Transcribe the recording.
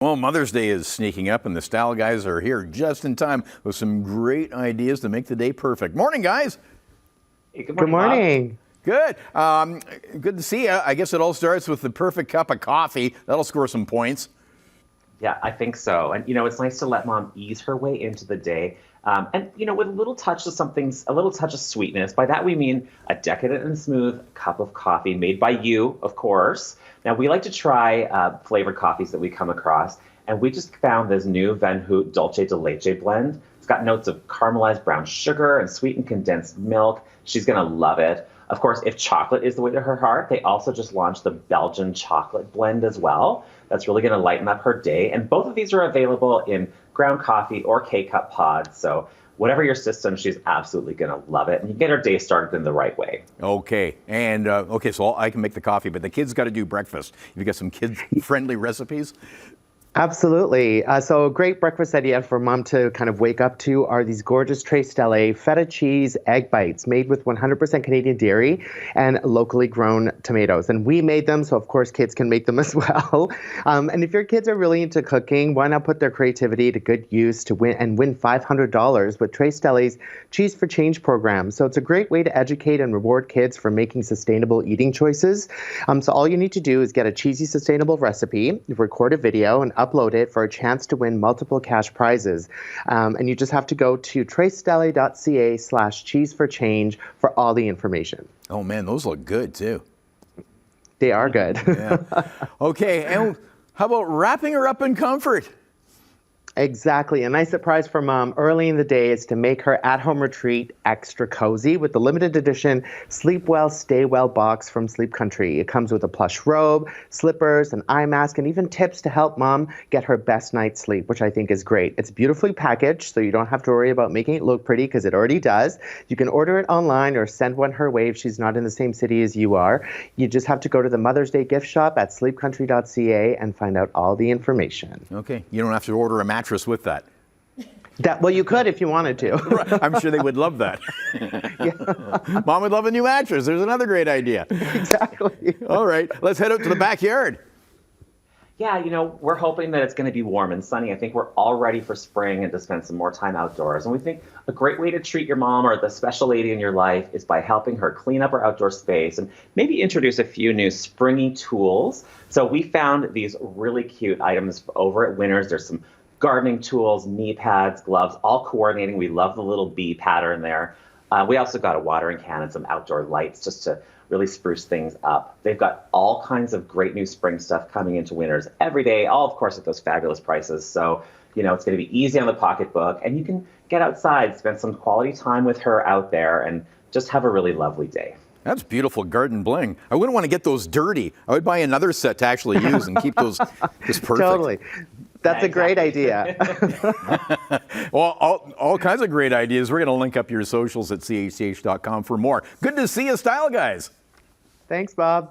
Well, Mother's Day is sneaking up, and the Style Guys are here just in time with some great ideas to make the day perfect. Morning, guys. Hey, good Good morning. Good. Good to see you. I guess it all starts with the perfect cup of coffee. That'll score some points. Yeah, I think so. And, it's nice to let mom ease her way into the day. And, with a little touch of a little touch of sweetness. By that, we mean a decadent and smooth cup of coffee made by you, of course. Now, we like to try flavored coffees that we come across. And we just found this new Van Hout Dulce de Leche blend. It's got notes of caramelized brown sugar and sweetened condensed milk. She's going to love it. Of course, if chocolate is the way to her heart, they also just launched the Belgian chocolate blend as well. That's really going to lighten up her day. And both of these are available in ground coffee or K-Cup pods. So whatever your system, she's absolutely going to love it. And you get her day started in the right way. Okay. And, so I can make the coffee, but the kids got to do breakfast. You've got some kid-friendly recipes? Absolutely. So a great breakfast idea for mom to kind of wake up to are these gorgeous Tre Stelle feta cheese egg bites made with 100% Canadian dairy and locally grown tomatoes. And we made them, so of course kids can make them as well. And if your kids are really into cooking, why not put their creativity to good use to win $500 with Tre Stelle's Cheese for Change program. So it's a great way to educate and reward kids for making sustainable eating choices. So all you need to do is get a cheesy, sustainable recipe, record a video, and upload it for a chance to win multiple cash prizes. And you just have to go to trestelle.ca/cheese4change for all the information. Oh, man, those look good, too. They are good. Yeah. Okay, and how about wrapping her up in comfort? Exactly. A nice surprise for mom early in the day is to make her at-home retreat extra cozy with the limited edition Sleep Well, Stay Well box from Sleep Country. It comes with a plush robe, slippers, an eye mask, and even tips to help mom get her best night's sleep, which I think is great. It's beautifully packaged, so you don't have to worry about making it look pretty because it already does. You can order it online or send one her way if she's not in the same city as you are. You just have to go to the Mother's Day gift shop at sleepcountry.ca and find out all the information. Okay, you don't have to order a mattress with that. Well, you could if you wanted to. Right. I'm sure they would love that. Yeah. Mom would love a new mattress. There's another great idea. Exactly. All right, let's head out to the backyard. Yeah, we're hoping that it's going to be warm and sunny. I think we're all ready for spring and to spend some more time outdoors. And we think a great way to treat your mom or the special lady in your life is by helping her clean up her outdoor space and maybe introduce a few new springy tools. So we found these really cute items over at Winners. There's some gardening tools, knee pads, gloves, all coordinating. We love the little bee pattern there. We also got a watering can and some outdoor lights just to really spruce things up. They've got all kinds of great new spring stuff coming into Winners every day, all of course at those fabulous prices. So, it's going to be easy on the pocketbook and you can get outside, spend some quality time with her out there and just have a really lovely day. That's beautiful garden bling. I wouldn't want to get those dirty. I would buy another set to actually use and keep those just perfect. Totally. That's a great idea. Well, all kinds of great ideas. We're going to link up your socials at chch.com for more. Good to see you, Style Guys. Thanks, Bob.